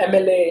MLA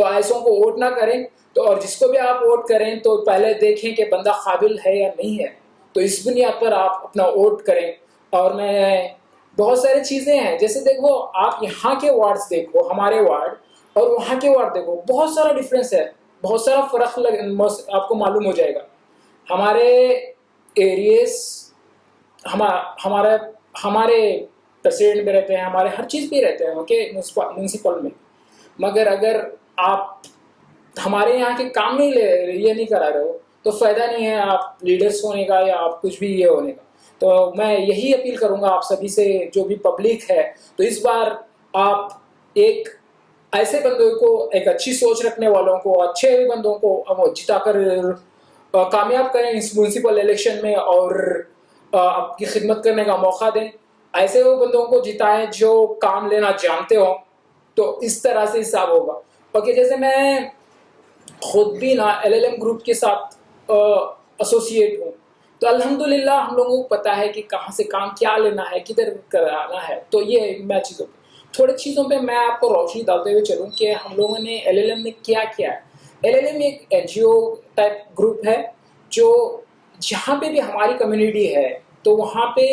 تو ایسوں کو vote نہ کریں. تو اور جس کو بھی آپ ووٹ کریں تو پہلے دیکھیں کہ بندہ قابل ہے یا نہیں ہے, تو اس بنیاد پر آپ اپنا ووٹ کریں. اور میں بہت ساری چیزیں ہیں, جیسے دیکھو آپ یہاں کے وارڈز دیکھو, ہمارے وارڈ اور وہاں کے وارڈ دیکھو, بہت سارا ڈفرینس ہے, بہت سارا فرق آپ کو معلوم ہو جائے گا. ہمارے ایریز ہمارے پریسیڈنٹ بھی رہتے ہیں, ہمارے ہر چیز بھی رہتے ہیں اوکے میونسپل میں, مگر اگر آپ ہمارے یہاں کے کام نہیں یہ نہیں کرا رہے ہو تو فائدہ نہیں ہے آپ لیڈرس ہونے کا یا آپ کچھ بھی یہ ہونے کا. تو میں یہی اپیل کروں گا آپ سبھی سے, جو بھی پبلک ہے, تو اس بار آپ ایک ایسے بندوں کو, ایک اچھی سوچ رکھنے والوں کو, اچھے بندوں کو جتا کر کامیاب کریں اس میونسپل الیکشن میں اور آپ کی خدمت کرنے کا موقع دیں. ایسے وہ بندوں کو جتائیں جو کام لینا جانتے ہوں, تو اس طرح سے حساب ہوگا. اوکے, جیسے میں خود بھی نا LLM گروپ کے ساتھ ایسوسیٹ ہوں, تو الحمدللہ ہم لوگوں کو پتہ ہے کہ کہاں سے کام کیا لینا ہے, کدھر کرانا ہے. تو یہ میں تھوڑی چیزوں پہ میں آپ کو روشنی ڈالتے ہوئے چلوں کہ ہم لوگوں نے LLM میں کیا کیا ہے. LLM ایک NGO ٹائپ گروپ ہے جو جہاں پہ بھی ہماری کمیونٹی ہے تو وہاں پہ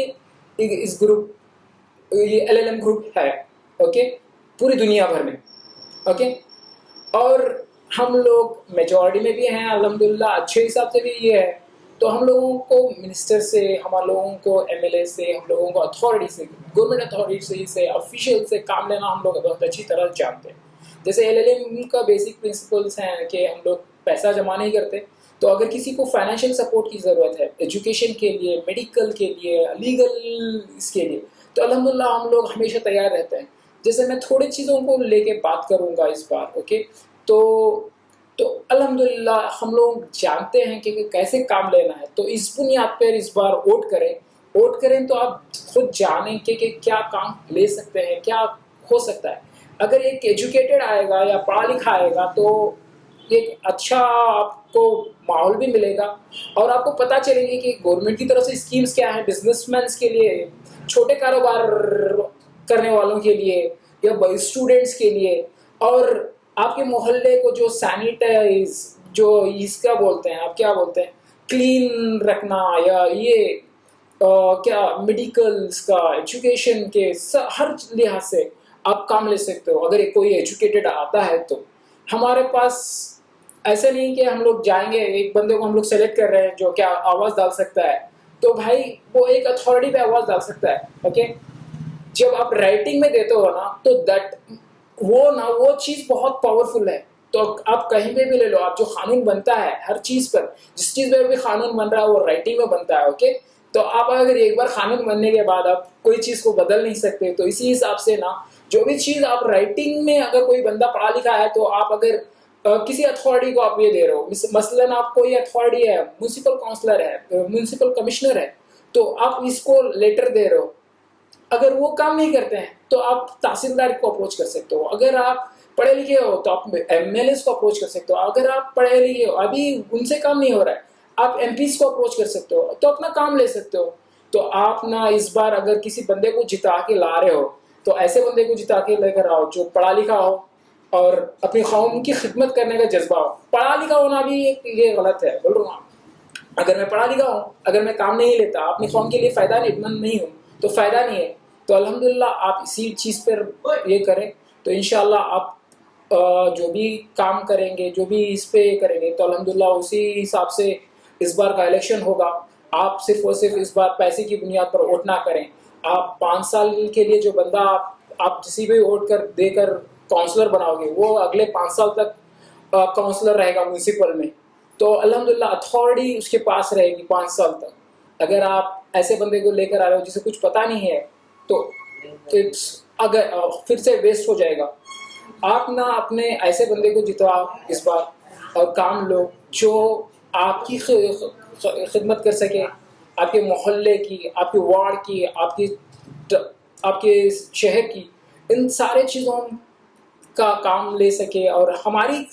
اس گروپ یہ LLM گروپ ہے اوکے, پوری دنیا بھر میں اوکے. اور ہم لوگ میجورٹی میں بھی ہیں الحمدللہ, اچھے حساب سے بھی یہ ہے. تو ہم لوگوں کو منسٹر سے, ہم لوگوں کو MLA سے, ہم لوگوں کو اتھارٹی سے, گورنمنٹ اتھارٹی سے, آفیشیل سے کام لینا ہم لوگ بہت اچھی طرح جانتے ہیں. جیسے LLM کا بیسک پرنسپلس ہیں کہ ہم لوگ پیسہ جمع نہیں کرتے, تو اگر کسی کو فائنینشیل سپورٹ کی ضرورت ہے ایجوکیشن کے لیے, میڈیکل کے لیے, لیگل اس کے لیے, تو الحمدللہ ہم لوگ ہمیشہ تیار رہتے ہیں. جیسے میں تھوڑی چیزوں کو لے کے بات کروں گا اس بار اوکے. تو الحمدللہ ہم لوگ جانتے ہیں کہ کیسے کام لینا ہے. تو اس بنیاد پر اس بار ووٹ کریں تو آپ خود جانیں کہ کیا کام لے سکتے ہیں, کیا ہو سکتا ہے. اگر ایک ایجوکیٹڈ آئے گا یا پڑھا لکھا آئے گا تو ایک اچھا آپ کو ماحول بھی ملے گا, اور آپ کو پتہ چلے گی کہ گورنمنٹ کی طرف سے اسکیمز کیا ہیں بزنس مینس کے لیے, چھوٹے کاروبار کرنے والوں کے لیے, یا اسٹوڈنٹس کے لیے. اور آپ کے محلے کو جو سینیٹائز, جو اس کا بولتے ہیں, آپ کیا بولتے ہیں, کلین رکھنا, یا یہ کیا میڈیکلس کا, ایجوکیشن کے ہر لحاظ سے آپ کام لے سکتے ہو. اگر کوئی ایجوکیٹڈ آتا ہے تو ہمارے پاس ایسا نہیں کہ ہم لوگ جائیں گے, ایک بندے کو ہم لوگ سلیکٹ کر رہے ہیں جو کیا آواز ڈال سکتا ہے, تو بھائی وہ ایک اتھارٹی پہ آواز ڈال سکتا ہے اوکے. جب آپ رائٹنگ میں دیتے ہو نا تو وہ چیز بہت پاورفل ہے. تو آپ کہیں پہ بھی لے لو, آپ جو قانون بنتا ہے ہر چیز پر, جس چیز پہ بھی قانون بن رہا ہے وہ رائٹنگ میں بنتا ہے اوکے. تو آپ اگر ایک بار قانون بننے کے بعد آپ کوئی چیز کو بدل نہیں سکتے. تو اسی حساب سے نا جو بھی چیز آپ رائٹنگ میں, اگر کوئی بندہ پڑھا لکھا ہے تو آپ اگر کسی اتھارٹی کو آپ یہ دے رہے ہو, مثلاً آپ کو یہ اتھارٹی ہے, میونسپل کونسلر ہے, میونسپل کمشنر ہے, تو آپ اس کو لیٹر دے رہے ہو. اگر وہ کام نہیں کرتے ہیں تو آپ تحصیلدار کو اپروچ کر سکتے ہو. اگر آپ پڑھے لکھے ہو تو آپ MLAs کو اپروچ کر سکتے ہو. اگر آپ پڑھے لکھے ہو ابھی ان سے کام نہیں ہو رہا ہے, آپ MPs کو اپروچ کر سکتے ہو, تو اپنا کام لے سکتے ہو. تو آپ نا اس بار اگر کسی بندے کو جتا کے لا رہے ہو تو ایسے بندے کو جتا کے لے کر آؤ جو پڑھا لکھا ہو اور اپنی قوم کی خدمت کرنے کا جذبہ ہو. پڑھا لکھا ہونا بھی یہ غلط ہے بول رہا ہوں. اگر میں پڑھا لکھا ہوں, اگر میں کام نہیں لیتا, اپنی قوم کے لیے فائدہ مند نہیں ہوں, تو فائدہ نہیں ہے. تو الحمدللہ آپ اسی چیز پر یہ کریں تو انشاءاللہ آپ جو بھی کام کریں گے, جو بھی اس پہ کریں گے, تو الحمدللہ اسی حساب سے اس بار کا الیکشن ہوگا. آپ صرف اور صرف اس بار پیسے کی بنیاد پر ووٹ نہ کریں. آپ 5 سال کے لیے جو بندہ آپ کسی بھی ووٹ دے کر کونسلر بناؤ گے, وہ اگلے 5 سال تک کونسلر رہے گا میونسپل میں. تو الحمدللہ اتھارٹی اس کے پاس رہے گی 5 سال تک. اگر آپ ایسے بندے کو لے کر آ رہے ہو جسے کچھ پتہ نہیں ہے تو اگر پھر سے ویسٹ ہو جائے گا. آپ نہ اپنے ایسے بندے کو جتواؤ اس بار اور کام لو جو آپ کی خدمت کر سکے, آپ کے محلے کی, آپ کے وارڈ کی, آپ کے شہر کی, ان سارے چیزوں کا کام لے سکے. اور ہماری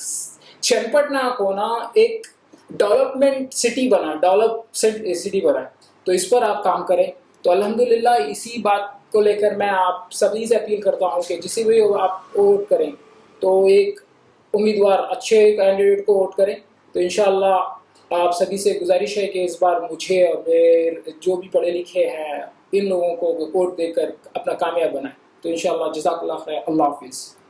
چنپٹنا کو نا ایک ڈیولپمنٹ سٹی بنا, تو اس پر آپ کام کریں. تو الحمدللہ اسی بات کو لے کر میں آپ سبھی سے اپیل کرتا ہوں کہ جسے بھی آپ ووٹ کریں تو ایک امیدوار اچھے کینڈیڈیٹ کو ووٹ کریں. تو انشاءاللہ آپ سبھی سے گزارش ہے کہ اس بار مجھے اور میرے جو بھی پڑھے لکھے ہیں ان لوگوں کو ووٹ دے کر اپنا کامیاب بنائیں. تو انشاءاللہ جزاک اللہ خیر. اللہ حافظ.